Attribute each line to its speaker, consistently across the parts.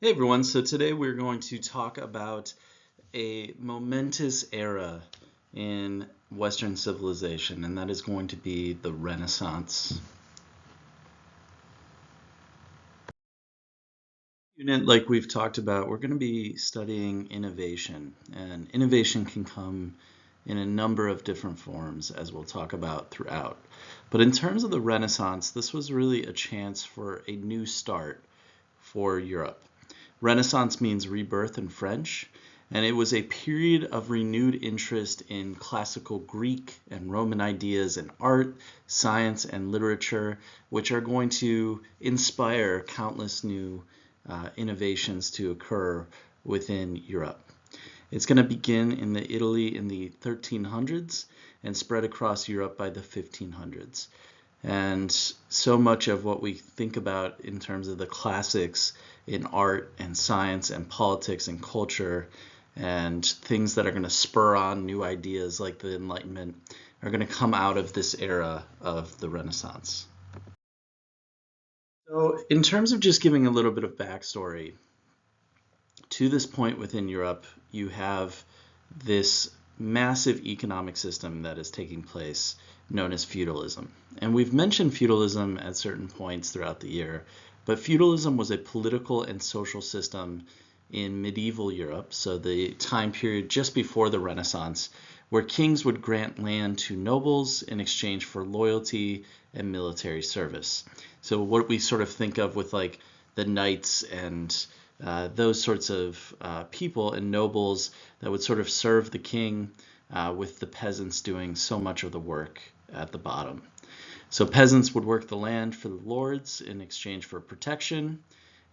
Speaker 1: Hey everyone, so today we're going to talk about a momentous era in Western civilization, and that is going to be the Renaissance. Unit, like we've talked about, we're going to be studying innovation, and innovation can come in a number of different forms, as we'll talk about throughout. But in terms of the Renaissance, this was really a chance for a new start for Europe. Renaissance means rebirth in French, and it was a period of renewed interest in classical Greek and Roman ideas in art, science, and literature, which are going to inspire countless new innovations to occur within Europe. It's going to begin in Italy in the 1300s and spread across Europe by the 1500s. And so much of what we think about in terms of the classics in art and science and politics and culture and things that are going to spur on new ideas like the Enlightenment are going to come out of this era of the Renaissance. So, in terms of just giving a little bit of backstory, to this point within Europe, you have this massive economic system that is taking place known as feudalism. And we've mentioned feudalism at certain points throughout the year, but feudalism was a political and social system in medieval Europe, so the time period just before the Renaissance, where kings would grant land to nobles in exchange for loyalty and military service. So what we sort of think of with like the knights and those sorts of people and nobles that would sort of serve the king, with the peasants doing so much of the work at the bottom. So peasants would work the land for the lords in exchange for protection,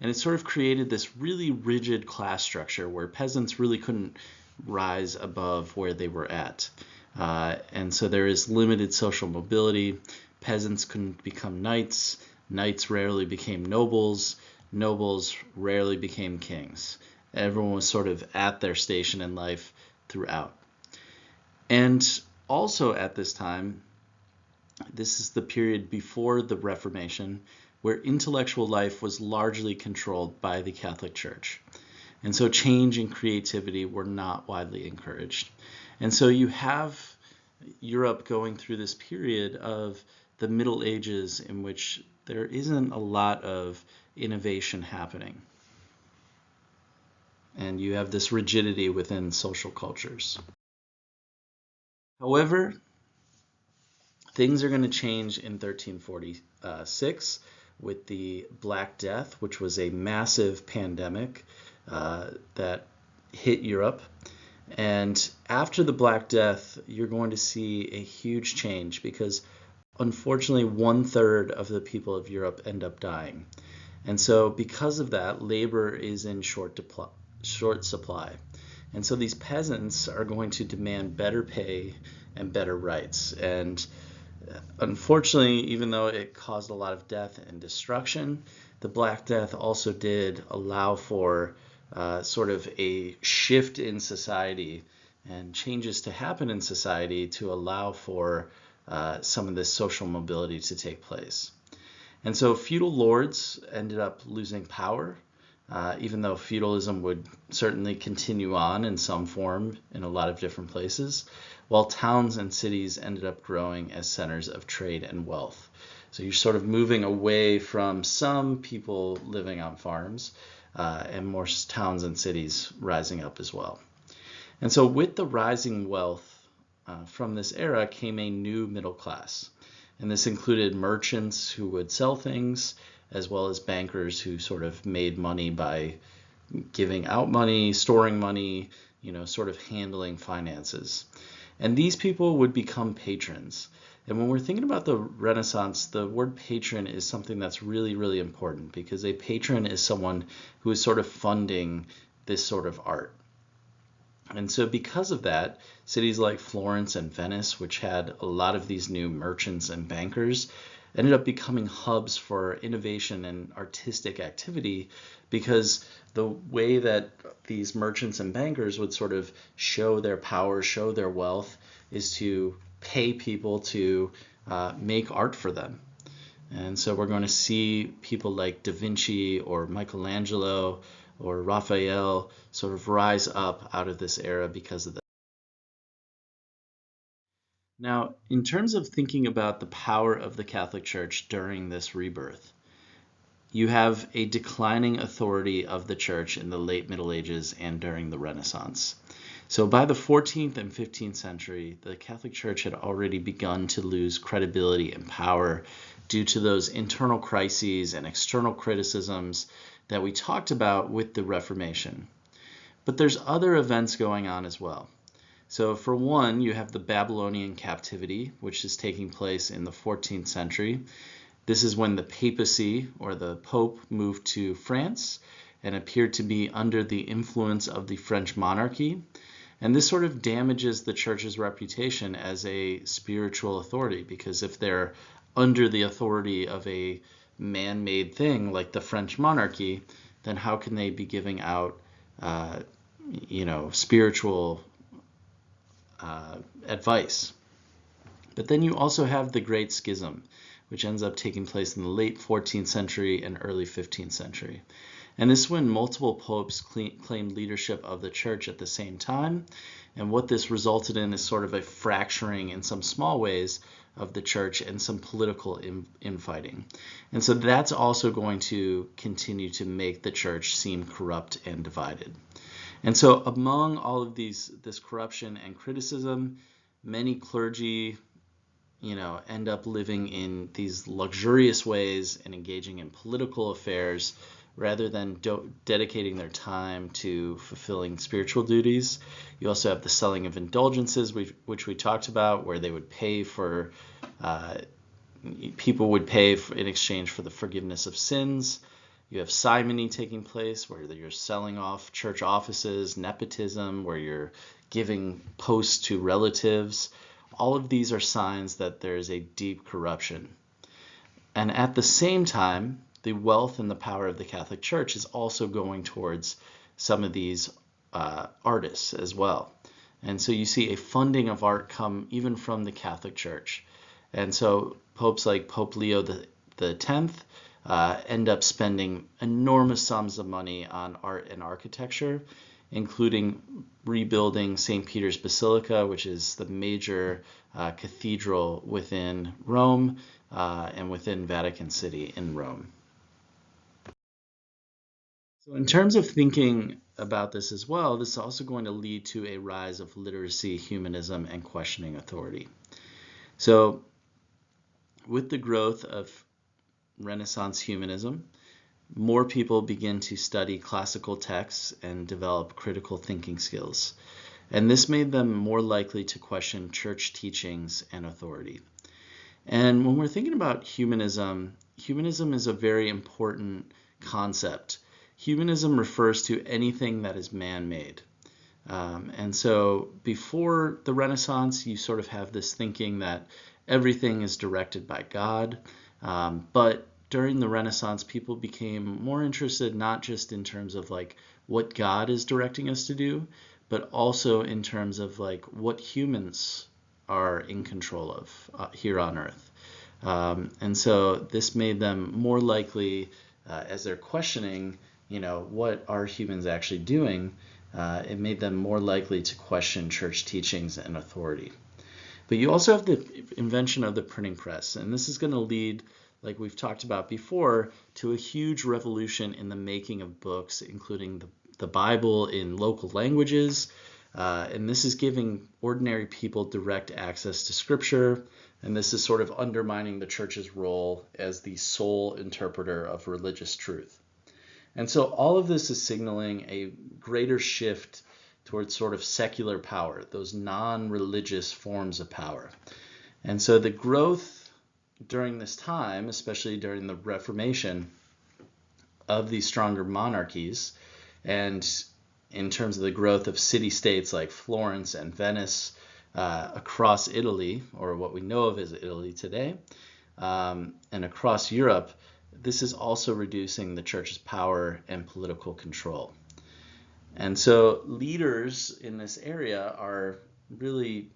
Speaker 1: and it sort of created this really rigid class structure where peasants really couldn't rise above where they were at. And so there is limited social mobility. Peasants couldn't become knights. Knights rarely became nobles. Nobles rarely became kings. Everyone was sort of at their station in life throughout. And also at this time, this is the period before the Reformation, where intellectual life was largely controlled by the Catholic Church. And so change and creativity were not widely encouraged. And so you have Europe going through this period of the Middle Ages in which there isn't a lot of innovation happening. And you have this rigidity within social cultures. However, things are going to change in 1346 with the Black Death, which was a massive pandemic that hit Europe. And after the Black Death, you're going to see a huge change because unfortunately 1/3 of the people of Europe end up dying. And so because of that, labor is in short supply. And so these peasants are going to demand better pay and better rights. And unfortunately, even though it caused a lot of death and destruction, the Black Death also did allow for sort of a shift in society and changes to happen in society to allow for some of this social mobility to take place. And so feudal lords ended up losing power, even though feudalism would certainly continue on in some form in a lot of different places, while towns and cities ended up growing as centers of trade and wealth. So you're sort of moving away from some people living on farms and more towns and cities rising up as well. And so with the rising wealth from this era came a new middle class. And this included merchants who would sell things, as well as bankers who sort of made money by giving out money, storing money, sort of handling finances. And these people would become patrons. And when we're thinking about the Renaissance, the word patron is something that's really, really important because a patron is someone who is sort of funding this sort of art. And so because of that, cities like Florence and Venice, which had a lot of these new merchants and bankers, ended up becoming hubs for innovation and artistic activity because the way that these merchants and bankers would sort of show their power, show their wealth, is to pay people to make art for them. And so we're going to see people like Da Vinci or Michelangelo or Raphael sort of rise up out of this era because of that. Now, in terms of thinking about the power of the Catholic Church during this rebirth, you have a declining authority of the Church in the late Middle Ages and during the Renaissance. So by the 14th and 15th century, the Catholic Church had already begun to lose credibility and power due to those internal crises and external criticisms that we talked about with the Reformation. But there's other events going on as well. So for one, you have the Babylonian captivity, which is taking place in the 14th century. This is when the papacy, or the Pope, moved to France and appeared to be under the influence of the French monarchy. And this sort of damages the church's reputation as a spiritual authority, because if they're under the authority of a man-made thing like the French monarchy, then how can they be giving out, spiritual advice? But then you also have the Great Schism, which ends up taking place in the late 14th century and early 15th century. And this is when multiple popes claimed leadership of the church at the same time. And what this resulted in is sort of a fracturing in some small ways of the church and some political infighting. And so that's also going to continue to make the church seem corrupt and divided. And so among all of this corruption and criticism, many clergy, end up living in these luxurious ways and engaging in political affairs rather than dedicating their time to fulfilling spiritual duties. You also have the selling of indulgences, which we talked about, where they would pay for, people would pay in exchange for the forgiveness of sins. You have simony taking place, where you're selling off church offices, nepotism, where you're giving posts to relatives. All of these are signs that there is a deep corruption. And at the same time, the wealth and the power of the Catholic Church is also going towards some of these artists as well. And so you see a funding of art come even from the Catholic Church. And so popes like Pope Leo X end up spending enormous sums of money on art and architecture, including rebuilding St. Peter's Basilica, which is the major cathedral within Rome and within Vatican City in Rome. So in terms of thinking about this as well, this is also going to lead to a rise of literacy, humanism, and questioning authority. So with the growth of Renaissance humanism, more people begin to study classical texts and develop critical thinking skills. And this made them more likely to question church teachings and authority. And when we're thinking about humanism, humanism is a very important concept. Humanism refers to anything that is man-made. And so before the Renaissance, you sort of have this thinking that everything is directed by God. But during the Renaissance, people became more interested not just in terms of like what God is directing us to do, but also in terms of like what humans are in control of here on earth. And so this made them more likely, as they're questioning, what are humans actually doing? It made them more likely to question church teachings and authority. But you also have the invention of the printing press, and this is going to lead, like we've talked about before, to a huge revolution in the making of books, including the Bible in local languages. And this is giving ordinary people direct access to Scripture, and this is sort of undermining the church's role as the sole interpreter of religious truth. And so all of this is signaling a greater shift towards sort of secular power, those non-religious forms of power. And so the growth during this time, especially during the Reformation, of these stronger monarchies, and in terms of the growth of city-states like Florence and Venice across Italy, or what we know of as Italy today, and across Europe, this is also reducing the church's power and political control. And so leaders in this area are really,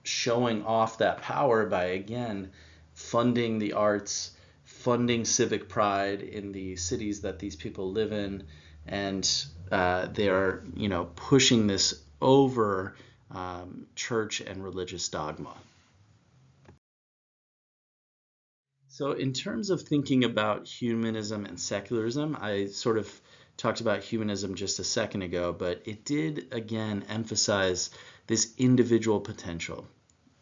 Speaker 1: showing off that power by, again, funding the arts, funding civic pride in the cities that these people live in, and they are, pushing this over church and religious dogma. So in terms of thinking about humanism and secularism, I sort of talked about humanism just a second ago, but it did again emphasize this individual potential,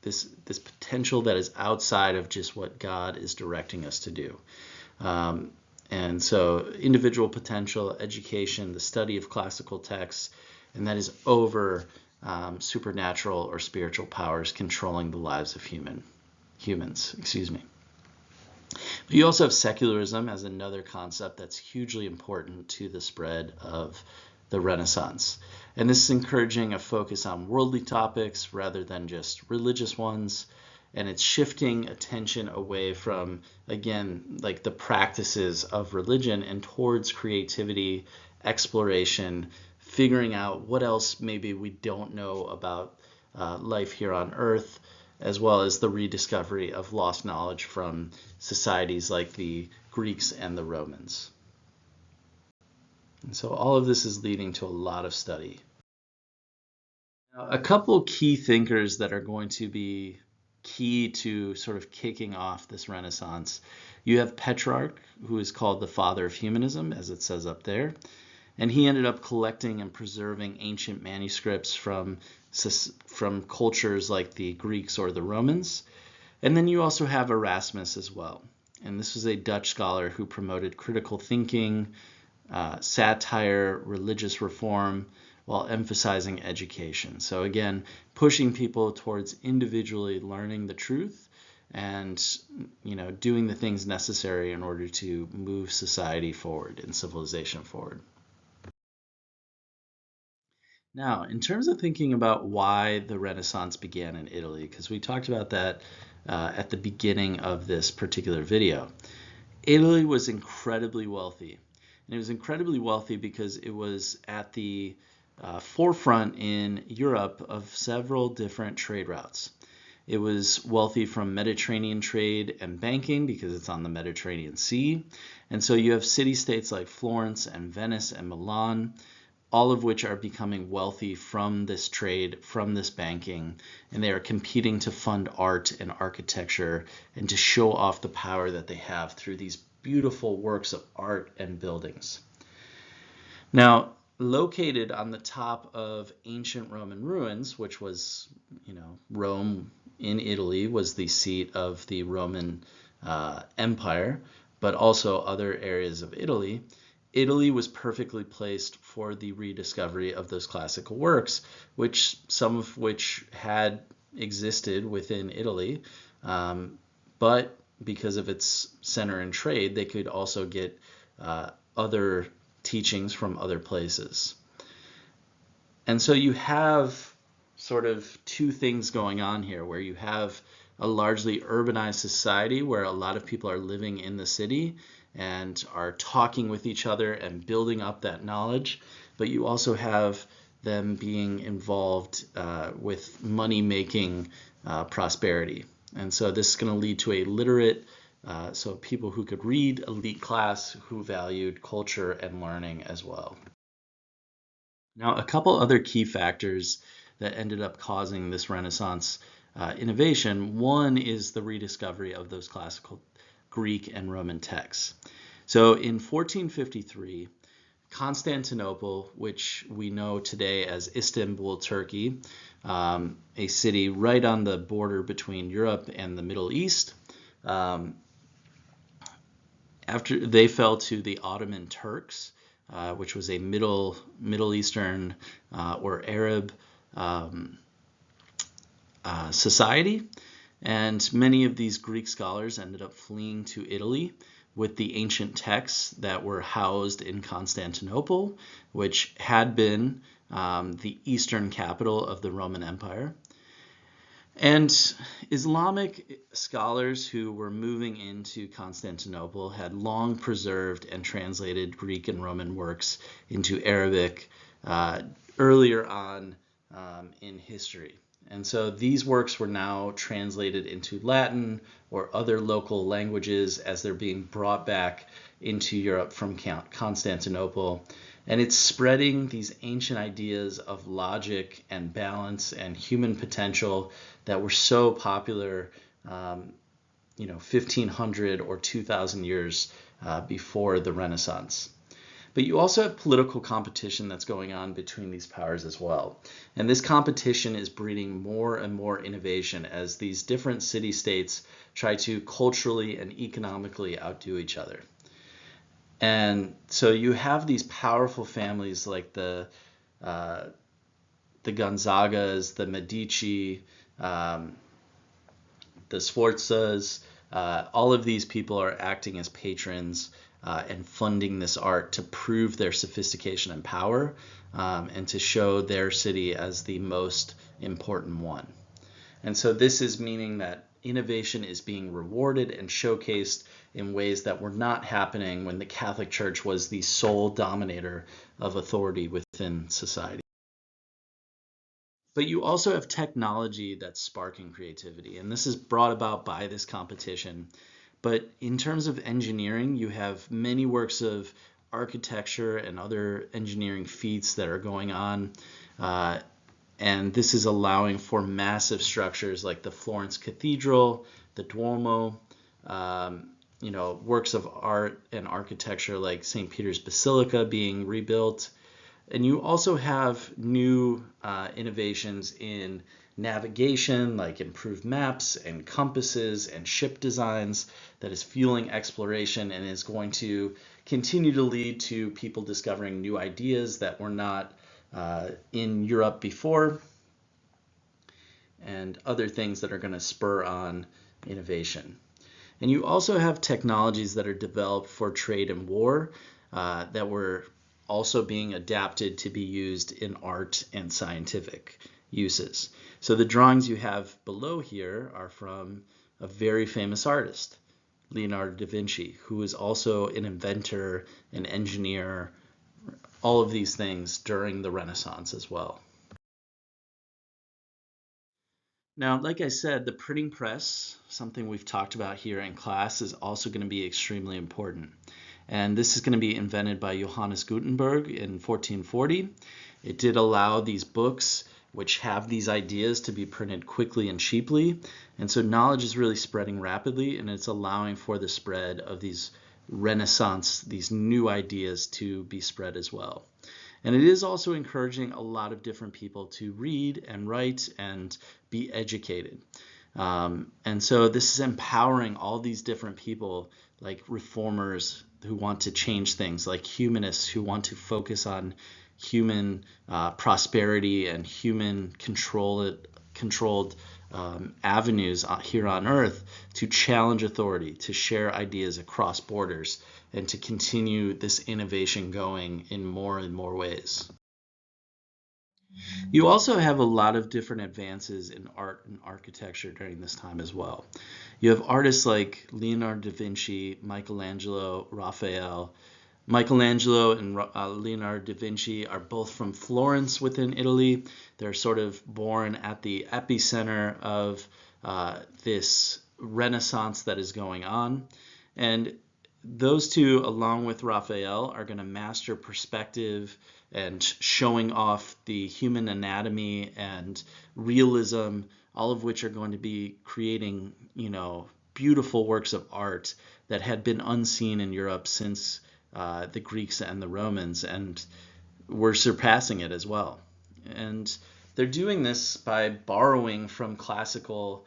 Speaker 1: this potential that is outside of just what God is directing us to do. And so individual potential, education, the study of classical texts, and that is over supernatural or spiritual powers controlling the lives of humans. But you also have secularism as another concept that's hugely important to the spread of the Renaissance. And this is encouraging a focus on worldly topics rather than just religious ones. And it's shifting attention away from, again, like the practices of religion and towards creativity, exploration, figuring out what else maybe we don't know about life here on Earth, as well as the rediscovery of lost knowledge from societies like the Greeks and the Romans. And so all of this is leading to a lot of study. Now, a couple key thinkers that are going to be key to sort of kicking off this Renaissance. You have Petrarch, who is called the father of humanism, as it says up there. And he ended up collecting and preserving ancient manuscripts from cultures like the Greeks or the Romans. And then you also have Erasmus as well. And this was a Dutch scholar who promoted critical thinking, satire, religious reform, while emphasizing education. So again, pushing people towards individually learning the truth and doing the things necessary in order to move society forward and civilization forward. Now, in terms of thinking about why the Renaissance began in Italy, because we talked about that at the beginning of this particular video, Italy was incredibly wealthy. And it was incredibly wealthy because it was at the forefront in Europe of several different trade routes. It was wealthy from Mediterranean trade and banking because it's on the Mediterranean Sea. And so you have city-states like Florence and Venice and Milan, all of which are becoming wealthy from this trade, from this banking, and they are competing to fund art and architecture and to show off the power that they have through these beautiful works of art and buildings. Now, located on the top of ancient Roman ruins, which was, Rome in Italy was the seat of the Roman Empire, but also other areas of Italy, Italy was perfectly placed for the rediscovery of those classical works, some of which had existed within Italy, but because of its center in trade, they could also get other teachings from other places. And so you have sort of two things going on here, where you have a largely urbanized society where a lot of people are living in the city and are talking with each other and building up that knowledge, but you also have them being involved with money-making prosperity. And so this is going to lead to a literate, so people who could read, elite class who valued culture and learning as well. Now, a couple other key factors that ended up causing this Renaissance innovation. One is the rediscovery of those classical Greek and Roman texts. So in 1453, Constantinople, which we know today as Istanbul, Turkey, a city right on the border between Europe and the Middle East, after they fell to the Ottoman Turks, which was a Middle Eastern or Arab society. And many of these Greek scholars ended up fleeing to Italy with the ancient texts that were housed in Constantinople, which had been the eastern capital of the Roman Empire. And Islamic scholars who were moving into Constantinople had long preserved and translated Greek and Roman works into Arabic earlier on in history. And so these works were now translated into Latin or other local languages as they're being brought back into Europe from Constantinople. And it's spreading these ancient ideas of logic and balance and human potential that were so popular, 1500 or 2000 years before the Renaissance. But you also have political competition that's going on between these powers as well. And this competition is breeding more and more innovation as these different city-states try to culturally and economically outdo each other. And so you have these powerful families like the Gonzagas, the Medici, the Sforzas. All of these people are acting as patrons and funding this art to prove their sophistication and power, and to show their city as the most important one. And so this is meaning that innovation is being rewarded and showcased in ways that were not happening when the Catholic Church was the sole dominator of authority within society. But you also have technology that's sparking creativity, and this is brought about by this competition. But in terms of engineering, you have many works of architecture and other engineering feats that are going on. And this is allowing for massive structures like the Florence Cathedral, the Duomo, works of art and architecture like St. Peter's Basilica being rebuilt. And you also have new innovations in navigation, like improved maps and compasses and ship designs that is fueling exploration and is going to continue to lead to people discovering new ideas that were not in Europe before, and other things that are going to spur on innovation. And you also have technologies that are developed for trade and war that were also being adapted to be used in art and scientific uses. So the drawings you have below here are from a very famous artist, Leonardo da Vinci, who is also an inventor, an engineer, all of these things during the Renaissance as well. Now, like I said, the printing press, something we've talked about here in class, is also going to be extremely important. And this is going to be invented by Johannes Gutenberg in 1440. It did allow these books, which have these ideas, to be printed quickly and cheaply. And so knowledge is really spreading rapidly, and it's allowing for the spread of these Renaissance, these new ideas to be spread as well. And it is also encouraging a lot of different people to read and write and be educated. And so this is empowering all these different people, like reformers who want to change things, like humanists who want to focus on human prosperity and human controlled avenues here on Earth, to challenge authority, to share ideas across borders, and to continue this innovation going in more and more ways. You also have a lot of different advances in art and architecture during this time as well. You have artists like Leonardo da Vinci, Michelangelo, Raphael. Michelangelo and Leonardo da Vinci are both from Florence within Italy. They're sort of born at the epicenter of this Renaissance that is going on. And those two, along with Raphael, are going to master perspective and showing off the human anatomy and realism, all of which are going to be creating, beautiful works of art that had been unseen in Europe since the Greeks and the Romans, and we're surpassing it as well. And they're doing this by borrowing from classical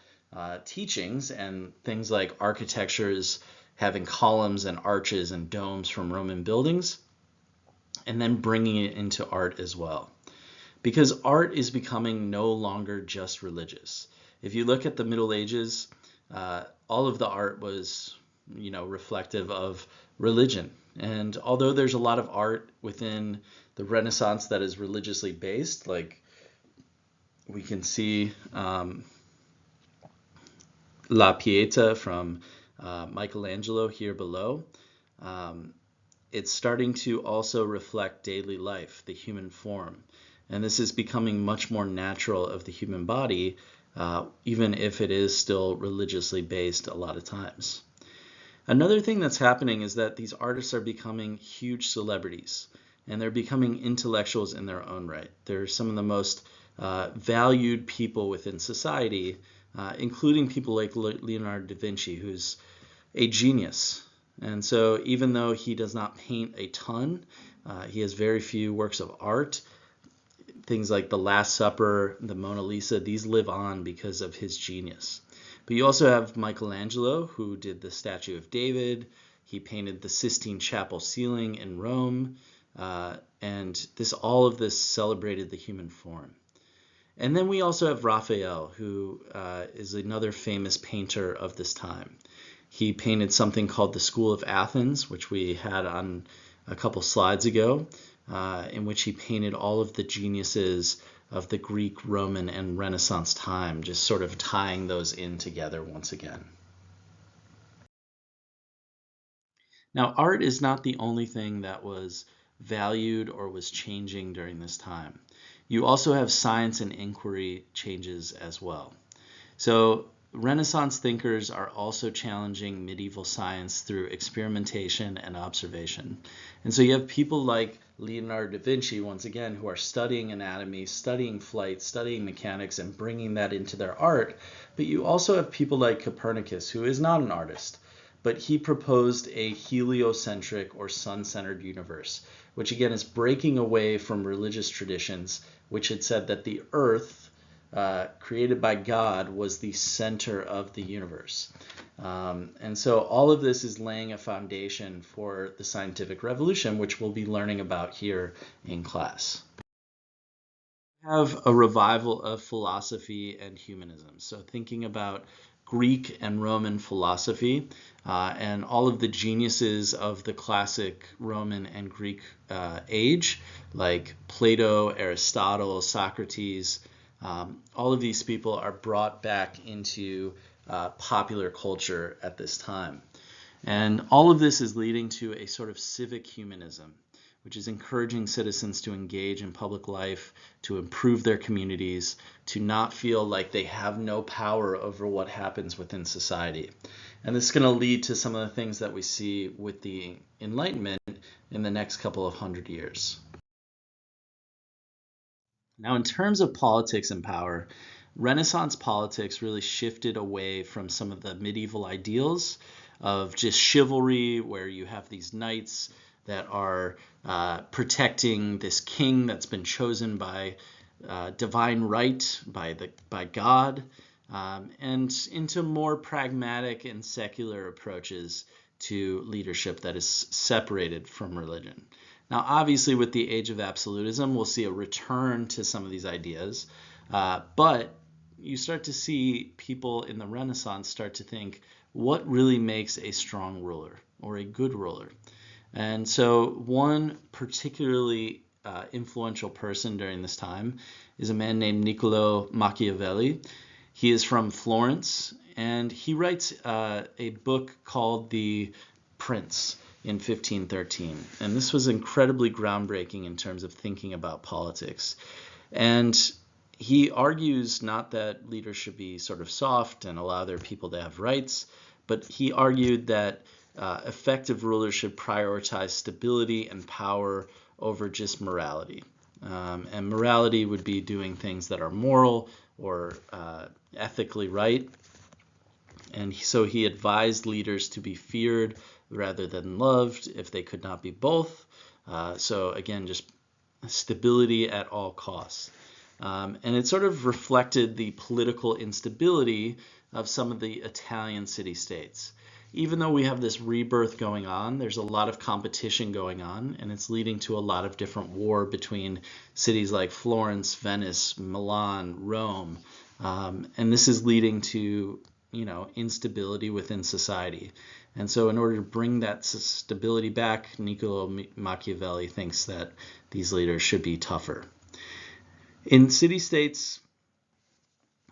Speaker 1: teachings and things like architectures having columns and arches and domes from Roman buildings, and then bringing it into art as well. Because art is becoming no longer just religious. If you look at the Middle Ages, all of the art was, reflective of religion. And although there's a lot of art within the Renaissance that is religiously based, like we can see La Pieta from Michelangelo here below, it's starting to also reflect daily life, the human form. And this is becoming much more natural of the human body, even if it is still religiously based a lot of times. Another thing that's happening is that these artists are becoming huge celebrities, and they're becoming intellectuals in their own right. They're some of the most valued people within society, including people like Leonardo da Vinci, who's a genius. And so even though he does not paint a ton, he has very few works of art. Things like the Last Supper, the Mona Lisa, these live on because of his genius. But you also have Michelangelo, who did the Statue of David. He painted the Sistine Chapel ceiling in Rome. And all of this celebrated the human form. And then we also have Raphael, who is another famous painter of this time. He painted something called the School of Athens, which we had on a couple slides ago, in which he painted all of the geniuses of the Greek, Roman, and Renaissance time, just sort of tying those in together once again. Now, art is not the only thing that was valued or was changing during this time. You also have science and inquiry changes as well. So Renaissance thinkers are also challenging medieval science through experimentation and observation. And so you have people like Leonardo da Vinci, once again, who are studying anatomy, studying flight, studying mechanics, and bringing that into their art. But you also have people like Copernicus, who is not an artist, but he proposed a heliocentric or sun-centered universe, which again is breaking away from religious traditions, which had said that the Earth, created by God, was the center of the universe. And so all of this is laying a foundation for the scientific revolution, which we'll be learning about here in class. We have a revival of philosophy and humanism. So thinking about Greek and Roman philosophy and all of the geniuses of the classic Roman and Greek age, like Plato, Aristotle, Socrates. All of these people are brought back into popular culture at this time. And all of this is leading to a sort of civic humanism, which is encouraging citizens to engage in public life, to improve their communities, to not feel like they have no power over what happens within society. And this is going to lead to some of the things that we see with the Enlightenment in the next couple of hundred years. Now, in terms of politics and power, Renaissance politics really shifted away from some of the medieval ideals of just chivalry, where you have these knights that are protecting this king that's been chosen by divine right by God, and into more pragmatic and secular approaches to leadership that is separated from religion. Now, obviously, with the age of absolutism, we'll see a return to some of these ideas, but you start to see people in the Renaissance start to think, what really makes a strong ruler or a good ruler? And so one particularly influential person during this time is a man named Niccolo Machiavelli. He is from Florence, and he writes a book called The Prince in 1513. And this was incredibly groundbreaking in terms of thinking about politics. And he argues not that leaders should be sort of soft and allow their people to have rights, but he argued that effective rulers should prioritize stability and power over just morality. And morality would be doing things that are moral or ethically right. And so he advised leaders to be feared rather than loved if they could not be both. So again, just stability at all costs. And it sort of reflected the political instability of some of the Italian city-states. Even though we have this rebirth going on, there's a lot of competition going on, and it's leading to a lot of different war between cities like Florence, Venice, Milan, Rome. And this is leading to, instability within society. And so in order to bring that stability back, Niccolo Machiavelli thinks that these leaders should be tougher. In city-states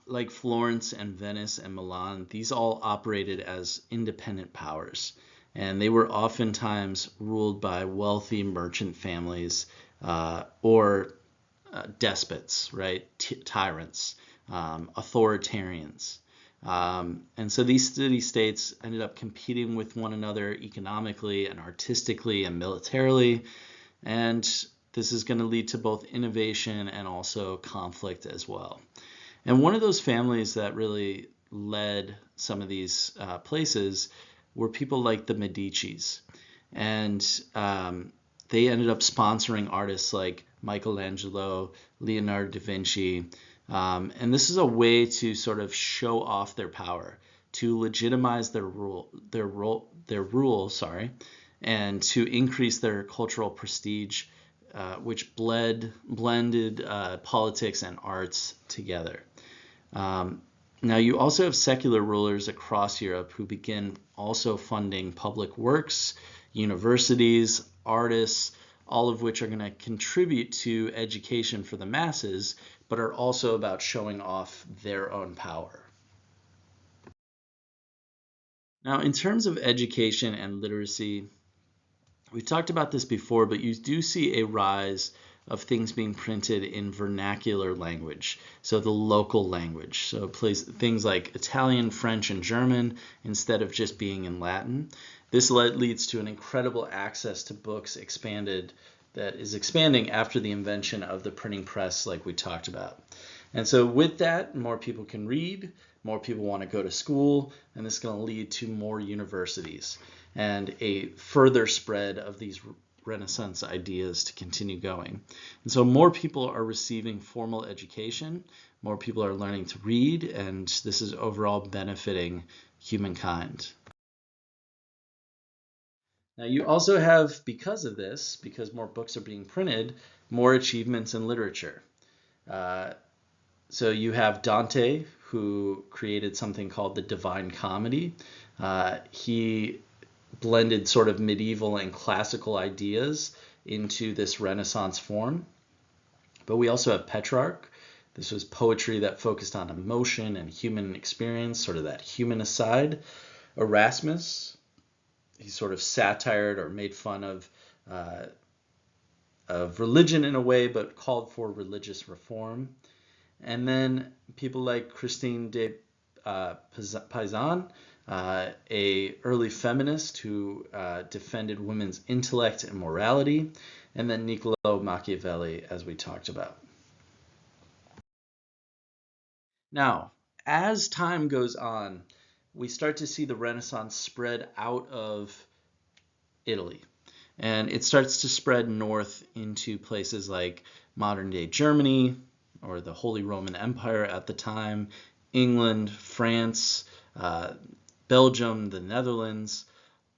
Speaker 1: like Florence and Venice and Milan, these all operated as independent powers, and they were oftentimes ruled by wealthy merchant families or despots, right? Tyrants, authoritarians. And so these city-states ended up competing with one another economically and artistically and militarily. And this is going to lead to both innovation and also conflict as well. And one of those families that really led some of these places were people like the Medicis. And they ended up sponsoring artists like Michelangelo, Leonardo da Vinci. And this is a way to sort of show off their power, to legitimize their rule, and to increase their cultural prestige, which blended politics and arts together. Now you also have secular rulers across Europe who begin also funding public works, universities, artists, all of which are going to contribute to education for the masses, but are also about showing off their own power. Now, in terms of education and literacy, we've talked about this before, but you do see a rise of things being printed in vernacular language, so the local language. So things like Italian, French, and German instead of just being in Latin. This leads to an incredible access to books that is expanding after the invention of the printing press like we talked about. And so with that, more people can read, more people want to go to school, and this is going to lead to more universities and a further spread of these Renaissance ideas to continue going. And so more people are receiving formal education, more people are learning to read, and this is overall benefiting humankind. Now you also have, because of this, because more books are being printed, more achievements in literature. So you have Dante, who created something called the Divine Comedy. He blended sort of medieval and classical ideas into this Renaissance form. But we also have Petrarch. This was poetry that focused on emotion and human experience, sort of that humanist side. Erasmus, he sort of satired or made fun of religion in a way, but called for religious reform. And then people like Christine de Pizan, a early feminist who defended women's intellect and morality, and then Niccolo Machiavelli, as we talked about. Now, as time goes on, we start to see the Renaissance spread out of Italy, and it starts to spread north into places like modern-day Germany, or the Holy Roman Empire at the time, England, France, Belgium, the Netherlands.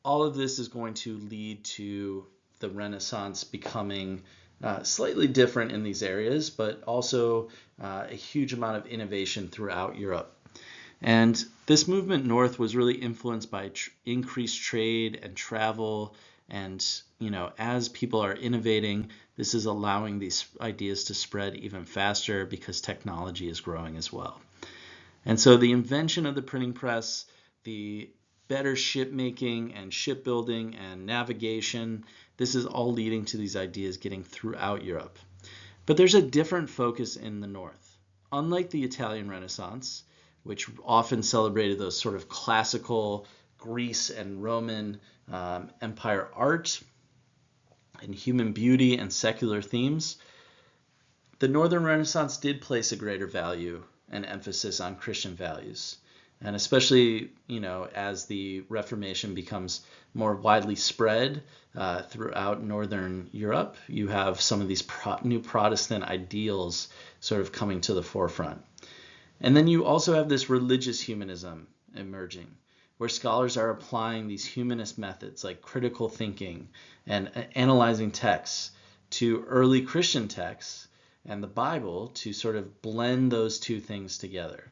Speaker 1: All of this is going to lead to the Renaissance becoming slightly different in these areas, but also a huge amount of innovation throughout Europe. And this movement north was really influenced by increased trade and travel. And, as people are innovating, this is allowing these ideas to spread even faster because technology is growing as well. And so the invention of the printing press, the better ship making and shipbuilding and navigation, this is all leading to these ideas getting throughout Europe. But there's a different focus in the north. Unlike the Italian Renaissance, which often celebrated those sort of classical Greece and Roman Empire art and human beauty and secular themes, the Northern Renaissance did place a greater value and emphasis on Christian values. And especially, as the Reformation becomes more widely spread throughout Northern Europe, you have some of these new Protestant ideals sort of coming to the forefront. And then you also have this religious humanism emerging, where scholars are applying these humanist methods like critical thinking and analyzing texts to early Christian texts and the Bible to sort of blend those two things together,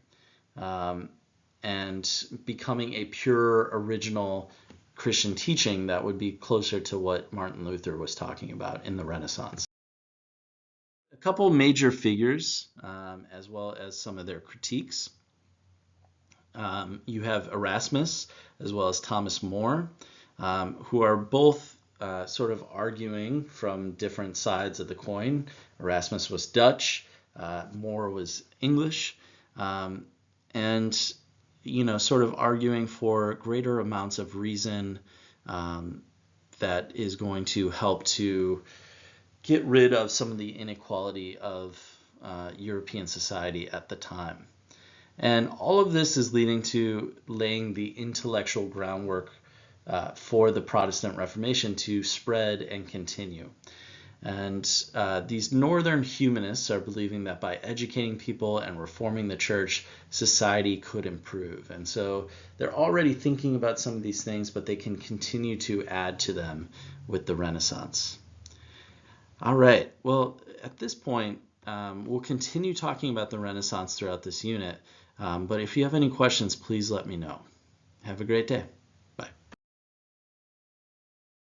Speaker 1: and becoming a pure original Christian teaching that would be closer to what Martin Luther was talking about in the Renaissance. A couple major figures, as well as some of their critiques. You have Erasmus as well as Thomas More, who are both sort of arguing from different sides of the coin. Erasmus was Dutch, More was English, and sort of arguing for greater amounts of reason that is going to help to get rid of some of the inequality of European society at the time. And all of this is leading to laying the intellectual groundwork for the Protestant Reformation to spread and continue. And these northern humanists are believing that by educating people and reforming the church, society could improve. And so they're already thinking about some of these things, but they can continue to add to them with the Renaissance. All right, well, at this point, we'll continue talking about the Renaissance throughout this unit. But if you have any questions, please let me know. Have a great day.